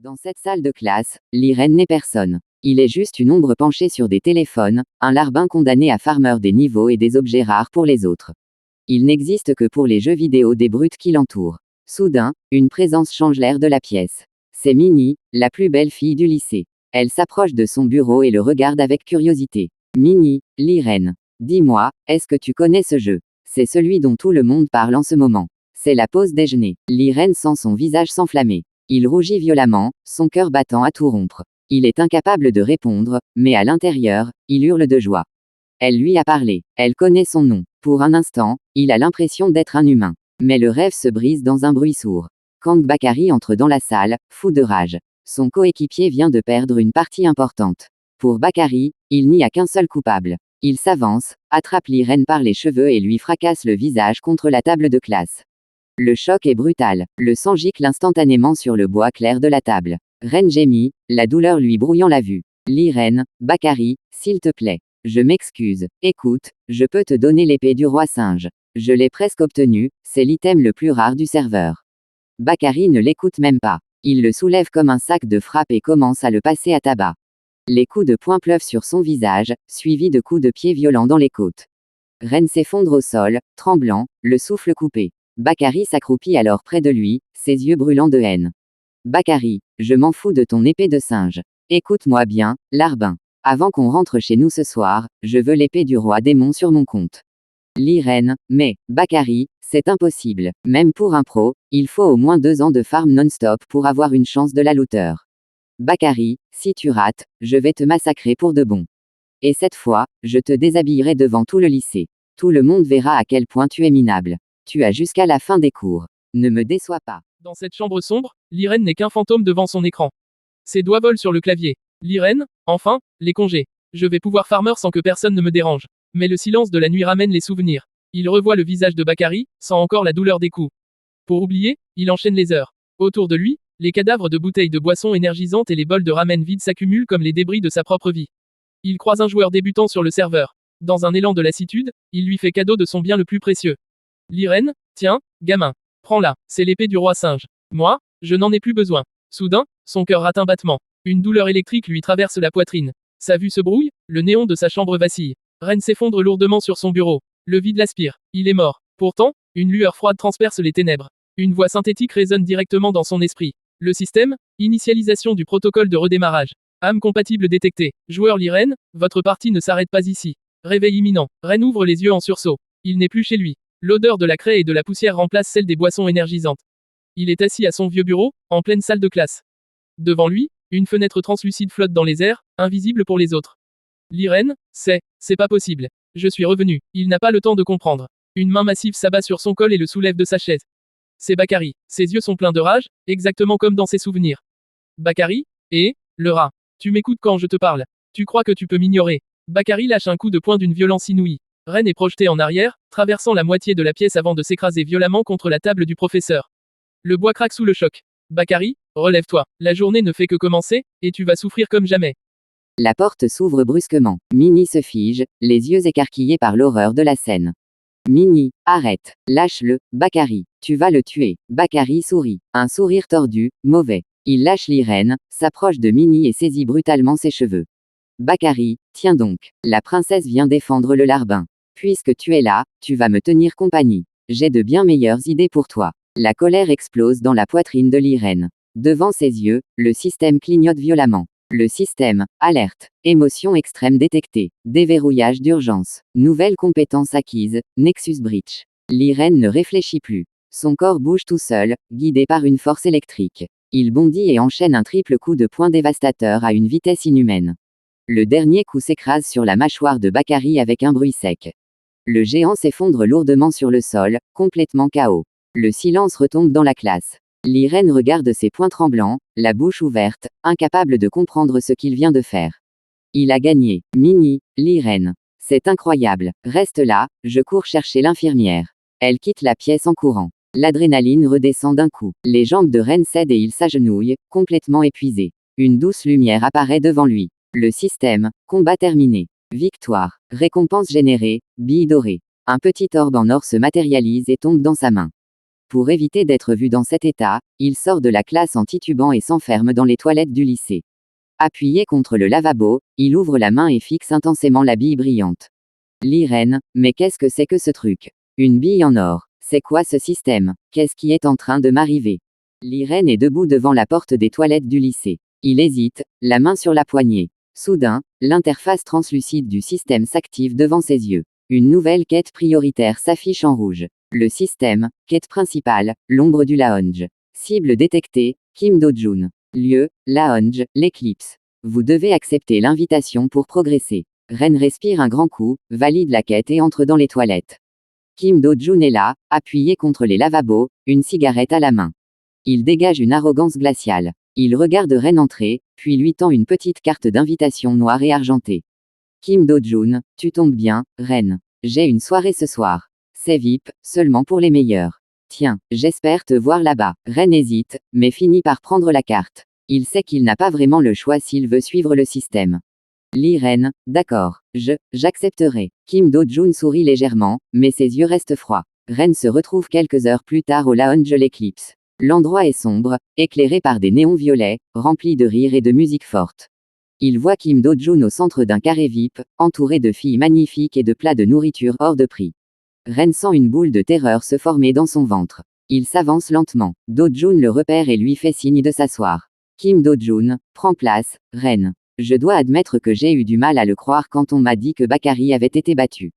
Dans cette salle de classe, l'Irène n'est personne. Il est juste une ombre penchée sur des téléphones, un larbin condamné à farmer des niveaux et des objets rares pour les autres. Il n'existe que pour les jeux vidéo des brutes qui l'entourent. Soudain, une présence change l'air de la pièce. C'est Minnie, la plus belle fille du lycée. Elle s'approche de son bureau et le regarde avec curiosité. Minnie, l'Irène. Dis-moi, est-ce que tu connais ce jeu? C'est celui dont tout le monde parle en ce moment. C'est la pause déjeuner. L'Irène sent son visage s'enflammer. Il rougit violemment, son cœur battant à tout rompre. Il est incapable de répondre, mais à l'intérieur, il hurle de joie. Elle lui a parlé. Elle connaît son nom. Pour un instant, il a l'impression d'être un humain. Mais le rêve se brise dans un bruit sourd. Quand Bakary entre dans la salle, fou de rage. Son coéquipier vient de perdre une partie importante. Pour Bakary, il n'y a qu'un seul coupable. Il s'avance, attrape l'Irène par les cheveux et lui fracasse le visage contre la table de classe. Le choc est brutal. Le sang gicle instantanément sur le bois clair de la table. Reine gémit, la douleur lui brouillant la vue. L'Irène, Bakary, s'il te plaît. Je m'excuse. Écoute, je peux te donner l'épée du roi singe. Je l'ai presque obtenue, c'est l'item le plus rare du serveur. Bakary ne l'écoute même pas. Il le soulève comme un sac de frappe et commence à le passer à tabac. Les coups de poing pleuvent sur son visage, suivis de coups de pied violents dans les côtes. Reine s'effondre au sol, tremblant, le souffle coupé. Bakary s'accroupit alors près de lui, ses yeux brûlants de haine. Bakary, je m'en fous de ton épée de singe. Écoute-moi bien, larbin. Avant qu'on rentre chez nous ce soir, je veux l'épée du roi démon sur mon compte. L'Irène, mais, Bakary, c'est impossible. Même pour un pro, il faut au moins 2 ans de farm non-stop pour avoir une chance de la looter. Bakary, si tu rates, je vais te massacrer pour de bon. Et cette fois, je te déshabillerai devant tout le lycée. Tout le monde verra à quel point tu es minable. Tu as jusqu'à la fin des cours. Ne me déçois pas. Dans cette chambre sombre, l'Irène n'est qu'un fantôme devant son écran. Ses doigts volent sur le clavier. L'Irène, enfin, les congés. Je vais pouvoir farmer sans que personne ne me dérange. Mais le silence de la nuit ramène les souvenirs. Il revoit le visage de Bakary, sans encore la douleur des coups. Pour oublier, il enchaîne les heures. Autour de lui, les cadavres de bouteilles de boissons énergisantes et les bols de ramen vides s'accumulent comme les débris de sa propre vie. Il croise un joueur débutant sur le serveur. Dans un élan de lassitude, il lui fait cadeau de son bien le plus précieux. L'Irène, tiens, gamin. Prends-la, c'est l'épée du roi singe. Moi, je n'en ai plus besoin. Soudain, son cœur rate un battement. Une douleur électrique lui traverse la poitrine. Sa vue se brouille, le néon de sa chambre vacille. Reine s'effondre lourdement sur son bureau. Le vide l'aspire. Il est mort. Pourtant, une lueur froide transperce les ténèbres. Une voix synthétique résonne directement dans son esprit. Le système, initialisation du protocole de redémarrage. Âme compatible détectée. Joueur l'Irène, votre partie ne s'arrête pas ici. Réveil imminent. Reine ouvre les yeux en sursaut. Il n'est plus chez lui. L'odeur de la craie et de la poussière remplace celle des boissons énergisantes. Il est assis à son vieux bureau, en pleine salle de classe. Devant lui, une fenêtre translucide flotte dans les airs, invisible pour les autres. L'Irène, c'est pas possible. Je suis revenu. Il n'a pas le temps de comprendre. Une main massive s'abat sur son col et le soulève de sa chaise. C'est Bakary. Ses yeux sont pleins de rage, exactement comme dans ses souvenirs. Bakary, le rat. Tu m'écoutes quand je te parle. Tu crois que tu peux m'ignorer. Bakary lâche un coup de poing d'une violence inouïe. Reine est projetée en arrière, traversant la moitié de la pièce avant de s'écraser violemment contre la table du professeur. Le bois craque sous le choc. Bakary, relève-toi. La journée ne fait que commencer, et tu vas souffrir comme jamais. La porte s'ouvre brusquement. Minnie se fige, les yeux écarquillés par l'horreur de la scène. Minnie, arrête. Lâche-le, Bakary. Tu vas le tuer. Bakary sourit. Un sourire tordu, mauvais. Il lâche l'Irène, s'approche de Minnie et saisit brutalement ses cheveux. Bakary, tiens donc. La princesse vient défendre le larbin. Puisque tu es là, tu vas me tenir compagnie. J'ai de bien meilleures idées pour toi. La colère explose dans la poitrine de l'Irène. Devant ses yeux, le système clignote violemment. Le système, alerte, émotion extrême détectée, déverrouillage d'urgence, nouvelle compétence acquise, Nexus Breach. L'Irène ne réfléchit plus. Son corps bouge tout seul, guidé par une force électrique. Il bondit et enchaîne un triple coup de poing dévastateur à une vitesse inhumaine. Le dernier coup s'écrase sur la mâchoire de Bakary avec un bruit sec. Le géant s'effondre lourdement sur le sol, complètement KO. Le silence retombe dans la classe. L'Irène regarde ses poings tremblants, la bouche ouverte, incapable de comprendre ce qu'il vient de faire. Il a gagné. Minnie, l'Irène. C'est incroyable. Reste là, je cours chercher l'infirmière. Elle quitte la pièce en courant. L'adrénaline redescend d'un coup. Les jambes de Reine cèdent et il s'agenouille, complètement épuisé. Une douce lumière apparaît devant lui. Le système, combat terminé. Victoire. Récompense générée, bille dorée. Un petit orbe en or se matérialise et tombe dans sa main. Pour éviter d'être vu dans cet état, il sort de la classe en titubant et s'enferme dans les toilettes du lycée. Appuyé contre le lavabo, il ouvre la main et fixe intensément la bille brillante. L'Irène, mais qu'est-ce que c'est que ce truc? Une bille en or. C'est quoi ce système? Qu'est-ce qui est en train de m'arriver? L'Irène est debout devant la porte des toilettes du lycée. Il hésite, la main sur la poignée. Soudain, l'interface translucide du système s'active devant ses yeux. Une nouvelle quête prioritaire s'affiche en rouge. Le système, quête principale, l'ombre du lounge. Cible détectée, Kim Do-jun. Lieu, lounge, l'éclipse. Vous devez accepter l'invitation pour progresser. Ren respire un grand coup, valide la quête et entre dans les toilettes. Kim Do-jun est là, appuyé contre les lavabos, une cigarette à la main. Il dégage une arrogance glaciale. Il regarde Ren entrer, puis lui tend une petite carte d'invitation noire et argentée. Kim Do-jun, tu tombes bien, Ren. J'ai une soirée ce soir. C'est VIP, seulement pour les meilleurs. Tiens, j'espère te voir là-bas. Ren hésite, mais finit par prendre la carte. Il sait qu'il n'a pas vraiment le choix s'il veut suivre le système. L'Irène, d'accord, j'accepterai. Kim Do-jun sourit légèrement, mais ses yeux restent froids. Ren se retrouve quelques heures plus tard au lounge l'éclipse. L'endroit est sombre, éclairé par des néons violets, rempli de rires et de musique forte. Il voit Kim Do-jun au centre d'un carré VIP, entouré de filles magnifiques et de plats de nourriture hors de prix. Ren sent une boule de terreur se former dans son ventre. Il s'avance lentement. Do-jun le repère et lui fait signe de s'asseoir. Kim Do-jun, prends place, Ren. Je dois admettre que j'ai eu du mal à le croire quand on m'a dit que Bakary avait été battu.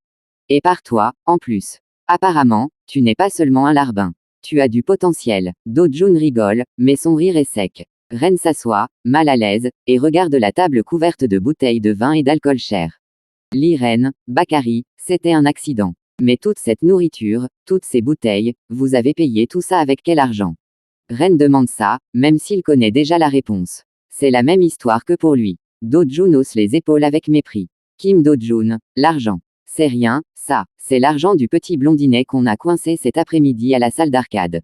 Et par toi, en plus. Apparemment, tu n'es pas seulement un larbin. Tu as du potentiel. Do-jun rigole, mais son rire est sec. Ren s'assoit, mal à l'aise, et regarde la table couverte de bouteilles de vin et d'alcool cher. L'Irène, Bakary, c'était un accident. Mais toute cette nourriture, toutes ces bouteilles, vous avez payé tout ça avec quel argent? Ren demande ça, même s'il connaît déjà la réponse. C'est la même histoire que pour lui. Do-jun hausse les épaules avec mépris. Kim Do-jun, l'argent. C'est rien, ça, c'est l'argent du petit blondinet qu'on a coincé cet après-midi à la salle d'arcade.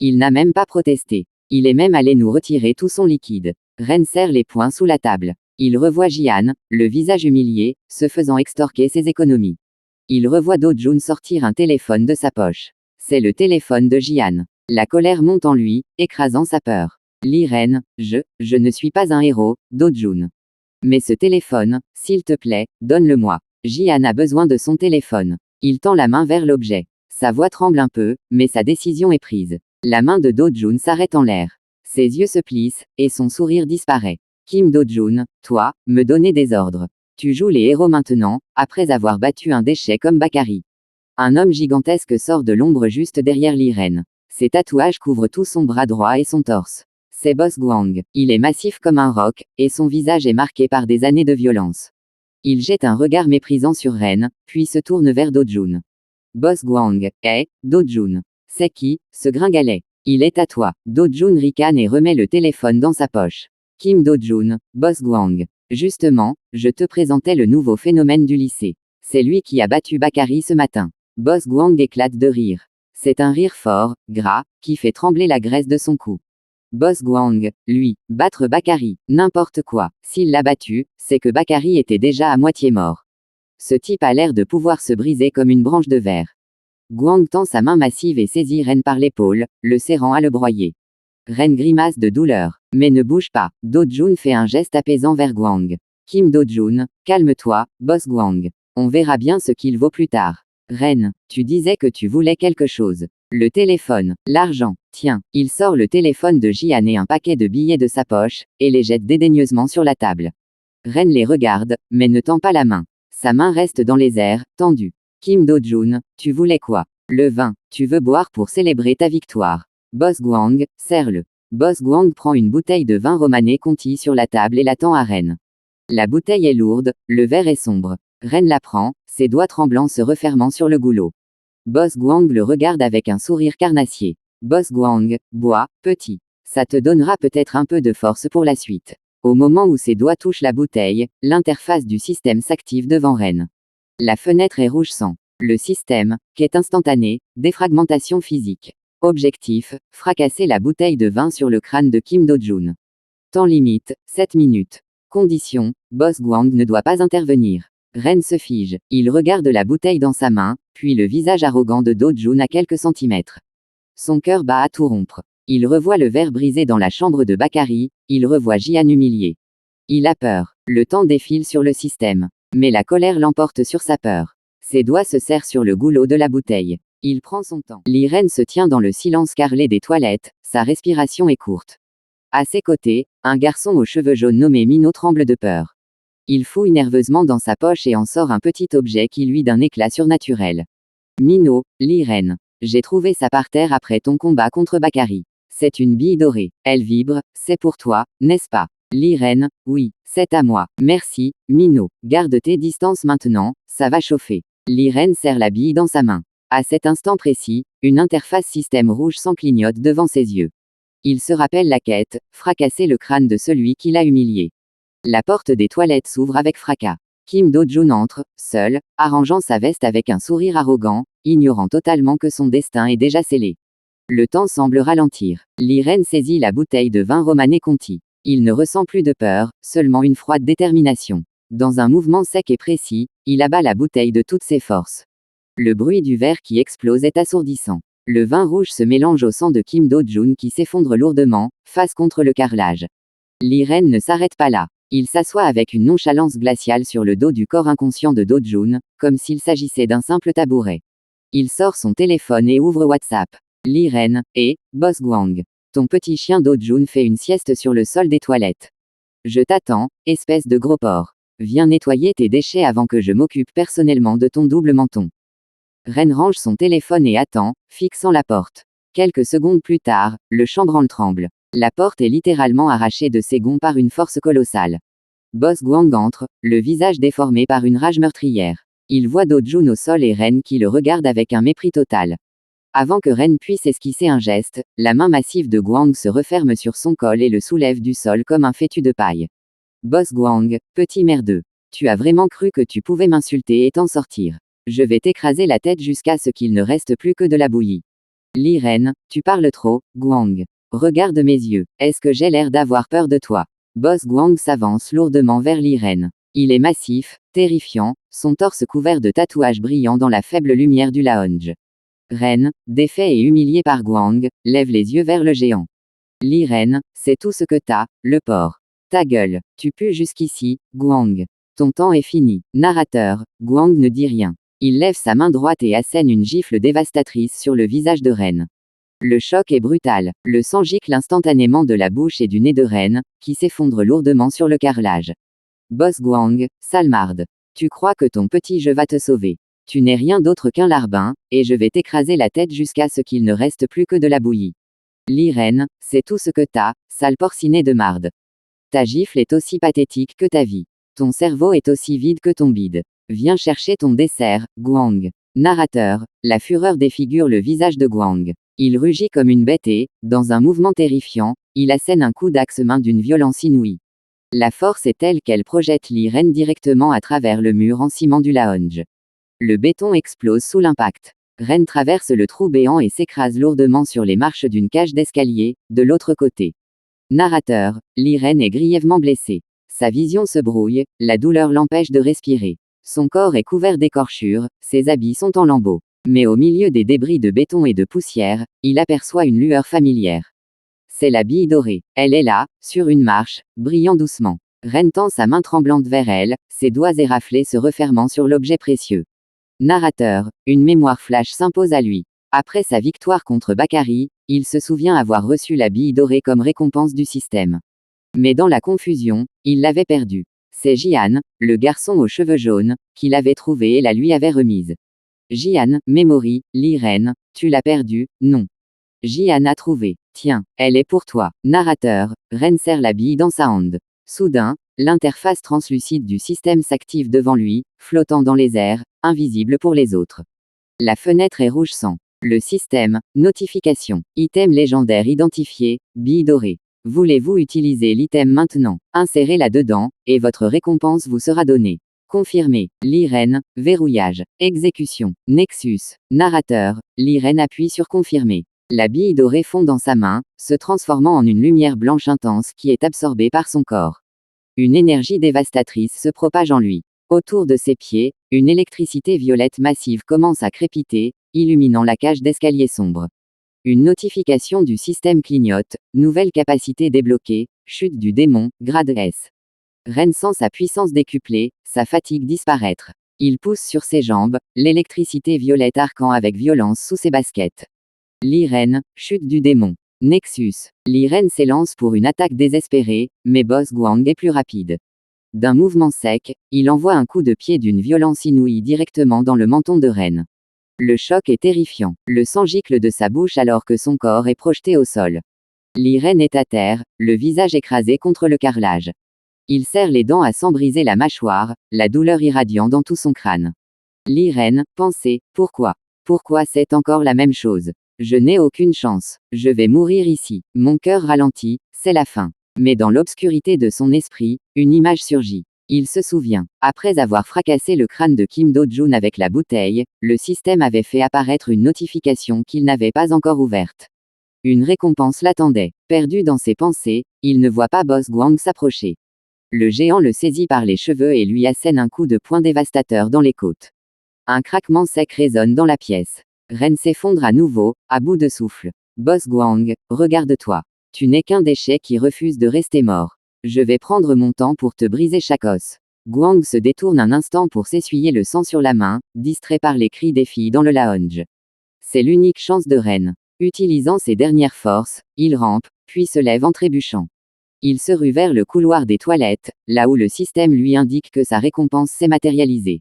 Il n'a même pas protesté. Il est même allé nous retirer tout son liquide. Ren serre les poings sous la table. Il revoit Ji-han, le visage humilié, se faisant extorquer ses économies. Il revoit Do-jun sortir un téléphone de sa poche. C'est le téléphone de Ji-han. La colère monte en lui, écrasant sa peur. L'Irène, je ne suis pas un héros, Do-jun. Mais ce téléphone, s'il te plaît, donne-le-moi. Ji-han a besoin de son téléphone. Il tend la main vers l'objet. Sa voix tremble un peu, mais sa décision est prise. La main de Do-jun s'arrête en l'air. Ses yeux se plissent, et son sourire disparaît. Kim Do-jun, toi, me donner des ordres. Tu joues les héros maintenant, après avoir battu un déchet comme Bakary. Un homme gigantesque sort de l'ombre juste derrière l'Irène. Ses tatouages couvrent tout son bras droit et son torse. C'est Boss Gwang. Il est massif comme un roc, et son visage est marqué par des années de violence. Il jette un regard méprisant sur Ren, puis se tourne vers Do-jun. Boss Gwang, Do-jun. C'est qui, ce gringalet? Il est à toi. Do-jun ricane et remet le téléphone dans sa poche. Kim Do-jun, Boss Gwang. Justement, je te présentais le nouveau phénomène du lycée. C'est lui qui a battu Bakary ce matin. Boss Gwang éclate de rire. C'est un rire fort, gras, qui fait trembler la graisse de son cou. Boss Gwang, lui, battre Bakary, n'importe quoi. S'il l'a battu, c'est que Bakary était déjà à moitié mort. Ce type a l'air de pouvoir se briser comme une branche de verre. Gwang tend sa main massive et saisit Ren par l'épaule, le serrant à le broyer. Ren grimace de douleur, mais ne bouge pas. Do-jun fait un geste apaisant vers Gwang. Kim Do-jun, calme-toi, Boss Gwang. On verra bien ce qu'il vaut plus tard. Ren, tu disais que tu voulais quelque chose. Le téléphone, l'argent. Tiens, il sort le téléphone de Ji-han et un paquet de billets de sa poche, et les jette dédaigneusement sur la table. Ren les regarde, mais ne tend pas la main. Sa main reste dans les airs, tendue. Kim Do-jun, tu voulais quoi? Le vin, tu veux boire pour célébrer ta victoire. Boss Gwang, serre-le. Boss Gwang prend une bouteille de vin romanée Conti sur la table et la tend à Ren. La bouteille est lourde, le verre est sombre. Ren la prend, ses doigts tremblants se refermant sur le goulot. Boss Gwang le regarde avec un sourire carnassier. Boss Gwang, bois, petit. Ça te donnera peut-être un peu de force pour la suite. Au moment où ses doigts touchent la bouteille, l'interface du système s'active devant Ren. La fenêtre est rouge sang. Le système, quête instantanée, défragmentation physique. Objectif, fracasser la bouteille de vin sur le crâne de Kim Do-jun. Temps limite, 7 minutes. Condition, Boss Gwang ne doit pas intervenir. Ren se fige. Il regarde la bouteille dans sa main, puis le visage arrogant de Do-jun à quelques centimètres. Son cœur bat à tout rompre. Il revoit le verre brisé dans la chambre de Bakary, il revoit Jian humilié. Il a peur. Le temps défile sur le système. Mais la colère l'emporte sur sa peur. Ses doigts se serrent sur le goulot de la bouteille. Il prend son temps. L'Irène se tient dans le silence carrelé des toilettes, sa respiration est courte. À ses côtés, un garçon aux cheveux jaunes nommé Minot tremble de peur. Il fouille nerveusement dans sa poche et en sort un petit objet qui lui d'un éclat surnaturel. Minot, l'Irène. J'ai trouvé ça par terre après ton combat contre Bakary. C'est une bille dorée. Elle vibre, c'est pour toi, n'est-ce pas? L'Irène, oui, c'est à moi. Merci, Minot. Garde tes distances maintenant, ça va chauffer. L'Irène serre la bille dans sa main. À cet instant précis, une interface système rouge sang clignote devant ses yeux. Il se rappelle la quête, fracasser le crâne de celui qui l'a humilié. La porte des toilettes s'ouvre avec fracas. Kim Do-jun entre, seul, arrangeant sa veste avec un sourire arrogant, ignorant totalement que son destin est déjà scellé. Le temps semble ralentir. L'Irène saisit la bouteille de vin Romanée Conti. Il ne ressent plus de peur, seulement une froide détermination. Dans un mouvement sec et précis, il abat la bouteille de toutes ses forces. Le bruit du verre qui explose est assourdissant. Le vin rouge se mélange au sang de Kim Do-jun qui s'effondre lourdement, face contre le carrelage. L'Irène ne s'arrête pas là. Il s'assoit avec une nonchalance glaciale sur le dos du corps inconscient de Do-jun, comme s'il s'agissait d'un simple tabouret. Il sort son téléphone et ouvre WhatsApp. L'Irène, et, Boss Guang. Ton petit chien Do-jun fait une sieste sur le sol des toilettes. Je t'attends, espèce de gros porc. Viens nettoyer tes déchets avant que je m'occupe personnellement de ton double menton. Ren range son téléphone et attend, fixant la porte. Quelques secondes plus tard, le chambranle tremble. La porte est littéralement arrachée de ses gonds par une force colossale. Boss Guang entre, le visage déformé par une rage meurtrière. Il voit Do-jun au sol et Ren qui le regarde avec un mépris total. Avant que Ren puisse esquisser un geste, la main massive de Guang se referme sur son col et le soulève du sol comme un fétu de paille. Boss Guang, petit merdeux. Tu as vraiment cru que tu pouvais m'insulter et t'en sortir. Je vais t'écraser la tête jusqu'à ce qu'il ne reste plus que de la bouillie. L'Irène, tu parles trop, Guang. Regarde mes yeux. Est-ce que j'ai l'air d'avoir peur de toi? Boss Guang s'avance lourdement vers l'Irène. Il est massif, terrifiant, son torse couvert de tatouages brillants dans la faible lumière du lounge. Ren, défait et humilié par Guang, lève les yeux vers le géant. L'Irène, c'est tout ce que t'as, le porc. Ta gueule, tu pues jusqu'ici, Guang. Ton temps est fini. Narrateur, Guang ne dit rien. Il lève sa main droite et assène une gifle dévastatrice sur le visage de Ren. Le choc est brutal. Le sang gicle instantanément de la bouche et du nez de Ren, qui s'effondre lourdement sur le carrelage. Boss Guang, salmarde. Tu crois que ton petit jeu va te sauver. Tu n'es rien d'autre qu'un larbin, et je vais t'écraser la tête jusqu'à ce qu'il ne reste plus que de la bouillie. L'Irène, c'est tout ce que t'as, sale porcinet de marde. Ta gifle est aussi pathétique que ta vie. Ton cerveau est aussi vide que ton bide. Viens chercher ton dessert, Guang. Narrateur, la fureur défigure le visage de Guang. Il rugit comme une bête et, dans un mouvement terrifiant, il assène un coup d'axe-main d'une violence inouïe. La force est telle qu'elle projette l'Irène directement à travers le mur en ciment du lounge. Le béton explose sous l'impact. Ren traverse le trou béant et s'écrase lourdement sur les marches d'une cage d'escalier, de l'autre côté. Narrateur, l'Irène est grièvement blessée. Sa vision se brouille, la douleur l'empêche de respirer. Son corps est couvert d'écorchures, ses habits sont en lambeaux. Mais au milieu des débris de béton et de poussière, il aperçoit une lueur familière. C'est la bille dorée. Elle est là, sur une marche, brillant doucement. Ren tend sa main tremblante vers elle, ses doigts éraflés se refermant sur l'objet précieux. Narrateur, une mémoire flash s'impose à lui. Après sa victoire contre Bakary, il se souvient avoir reçu la bille dorée comme récompense du système. Mais dans la confusion, il l'avait perdue. C'est Jian, le garçon aux cheveux jaunes, qui l'avait trouvée et la lui avait remise. Jian, Memory, l'Irène, tu l'as perdue, non. Jian a trouvé. Tiens, elle est pour toi. Narrateur, Ren serre la bille dans sa hand. Soudain, l'interface translucide du système s'active devant lui, flottant dans les airs, invisible pour les autres. La fenêtre est rouge sang. Le système, notification, item légendaire identifié, bille dorée. Voulez-vous utiliser l'item maintenant? Insérez-la dedans, et votre récompense vous sera donnée. Confirmé. L'Irène, verrouillage, exécution, Nexus, narrateur, l'Irène appuie sur confirmer. La bille dorée fond dans sa main, se transformant en une lumière blanche intense qui est absorbée par son corps. Une énergie dévastatrice se propage en lui. Autour de ses pieds, une électricité violette massive commence à crépiter, illuminant la cage d'escalier sombre. Une notification du système clignote, nouvelle capacité débloquée, chute du démon, grade S. Ren sent sa puissance décuplée, sa fatigue disparaître. Il pousse sur ses jambes, l'électricité violette arquant avec violence sous ses baskets. Liren, chute du démon. Nexus. Liren s'élance pour une attaque désespérée, mais Boss Guang est plus rapide. D'un mouvement sec, il envoie un coup de pied d'une violence inouïe directement dans le menton de Ren. Le choc est terrifiant. Le sang gicle de sa bouche alors que son corps est projeté au sol. Liren est à terre, le visage écrasé contre le carrelage. Il serre les dents à s'en briser la mâchoire, la douleur irradiant dans tout son crâne. Liren, pensez, pourquoi? Pourquoi c'est encore la même chose? Je n'ai aucune chance. Je vais mourir ici. Mon cœur ralentit, c'est la fin. Mais dans l'obscurité de son esprit, une image surgit. Il se souvient. Après avoir fracassé le crâne de Kim Do-jun avec la bouteille, le système avait fait apparaître une notification qu'il n'avait pas encore ouverte. Une récompense l'attendait. Perdu dans ses pensées, il ne voit pas Boss Guang s'approcher. Le géant le saisit par les cheveux et lui assène un coup de poing dévastateur dans les côtes. Un craquement sec résonne dans la pièce. Ren s'effondre à nouveau, à bout de souffle. Boss Guang, regarde-toi. Tu n'es qu'un déchet qui refuse de rester mort. Je vais prendre mon temps pour te briser chaque os. Guang se détourne un instant pour s'essuyer le sang sur la main, distrait par les cris des filles dans le lounge. C'est l'unique chance de Ren. Utilisant ses dernières forces, il rampe, puis se lève en trébuchant. Il se rue vers le couloir des toilettes, là où le système lui indique que sa récompense s'est matérialisée.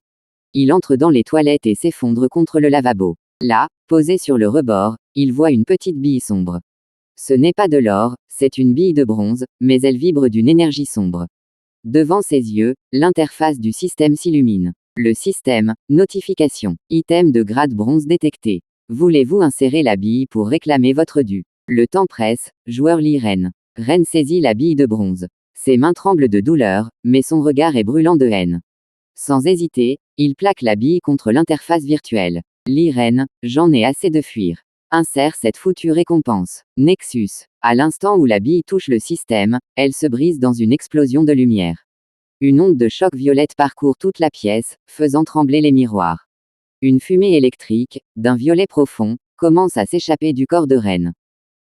Il entre dans les toilettes et s'effondre contre le lavabo. Là, posé sur le rebord, il voit une petite bille sombre. Ce n'est pas de l'or, c'est une bille de bronze, mais elle vibre d'une énergie sombre. Devant ses yeux, l'interface du système s'illumine. Le système, notification, item de grade bronze détecté. Voulez-vous insérer la bille pour réclamer votre dû? Le temps presse, joueur Liren. Ren saisit la bille de bronze. Ses mains tremblent de douleur, mais son regard est brûlant de haine. Sans hésiter, il plaque la bille contre l'interface virtuelle. Liren, j'en ai assez de fuir. Insère cette foutue récompense. Nexus. À l'instant où la bille touche le système, elle se brise dans une explosion de lumière. Une onde de choc violette parcourt toute la pièce, faisant trembler les miroirs. Une fumée électrique, d'un violet profond, commence à s'échapper du corps de Ren.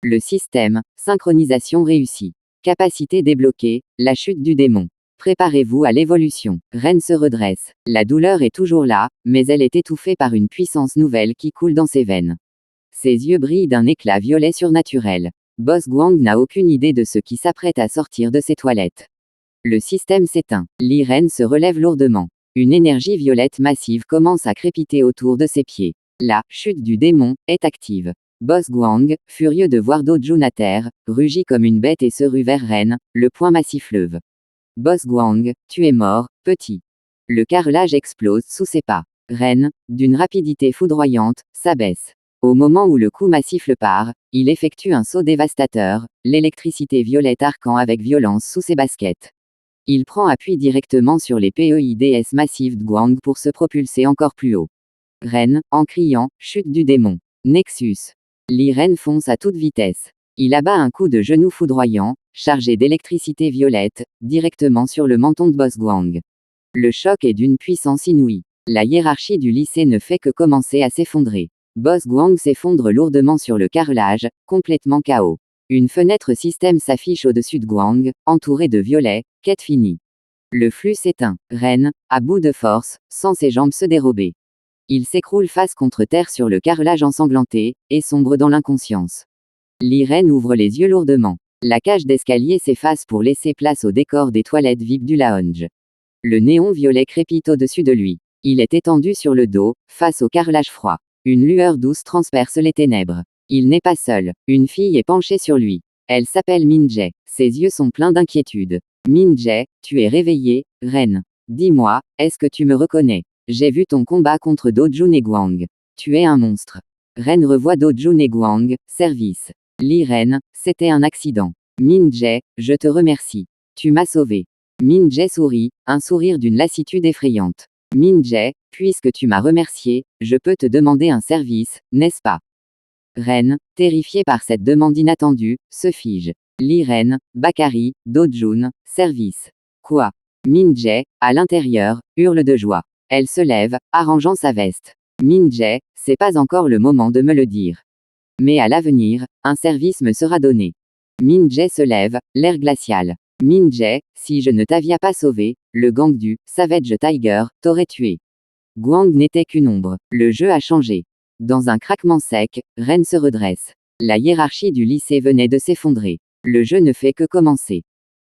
Le système, synchronisation réussie. Capacité débloquée, la chute du démon. Préparez-vous à l'évolution. Ren se redresse. La douleur est toujours là, mais elle est étouffée par une puissance nouvelle qui coule dans ses veines. Ses yeux brillent d'un éclat violet surnaturel. Boss Guang n'a aucune idée de ce qui s'apprête à sortir de ses toilettes. Le système s'éteint. Liren se relève lourdement. Une énergie violette massive commence à crépiter autour de ses pieds. La chute du démon est active. Boss Guang, furieux de voir Do-jun à terre, rugit comme une bête et se rue vers Ren, le poing massif lève. Boss Guang, tu es mort, petit. Le carrelage explose sous ses pas. Ren, d'une rapidité foudroyante, s'abaisse. Au moment où le coup massif le part, il effectue un saut dévastateur, l'électricité violette arquant avec violence sous ses baskets. Il prend appui directement sur les PEIDS massifs de Guang pour se propulser encore plus haut. Ren, en criant, chute du démon. Nexus. Liren fonce à toute vitesse. Il abat un coup de genou foudroyant, chargé d'électricité violette, directement sur le menton de Boss Guang. Le choc est d'une puissance inouïe. La hiérarchie du lycée ne fait que commencer à s'effondrer. Boss Guang s'effondre lourdement sur le carrelage, complètement KO. Une fenêtre système s'affiche au-dessus de Guang, entourée de violets, quête finie. Le flux s'éteint. Ren, à bout de force, sent ses jambes se dérober. Il s'écroule face contre terre sur le carrelage ensanglanté, et sombre dans l'inconscience. Liren ouvre les yeux lourdement. La cage d'escalier s'efface pour laisser place au décor des toilettes VIP du lounge. Le néon violet crépite au-dessus de lui. Il est étendu sur le dos, face au carrelage froid. Une lueur douce transperce les ténèbres. Il n'est pas seul. Une fille est penchée sur lui. Elle s'appelle Min-jae. Ses yeux sont pleins d'inquiétude. Min-jae, tu es réveillée, Ren. Dis-moi, est-ce que tu me reconnais? J'ai vu ton combat contre Do-jun et Guang. Tu es un monstre. Ren revoit Do-jun et Guang, service. Liren, c'était un accident. Min-jae, je te remercie. Tu m'as sauvé. Min-jae sourit, un sourire d'une lassitude effrayante. Min-jae, puisque tu m'as remercié, je peux te demander un service, n'est-ce pas? Ren, terrifié par cette demande inattendue, se fige. Liren, Bakari, Do-jun, service. Quoi? Min-jae, à l'intérieur, hurle de joie. Elle se lève, arrangeant sa veste. Min-jae, c'est pas encore le moment de me le dire. Mais à l'avenir, un service me sera donné. Min Jae se lève, l'air glacial. Min Jae, si je ne t'avais pas sauvé, le gang du Savage Tiger t'aurait tué. Guang n'était qu'une ombre. Le jeu a changé. Dans un craquement sec, Ren se redresse. La hiérarchie du lycée venait de s'effondrer. Le jeu ne fait que commencer.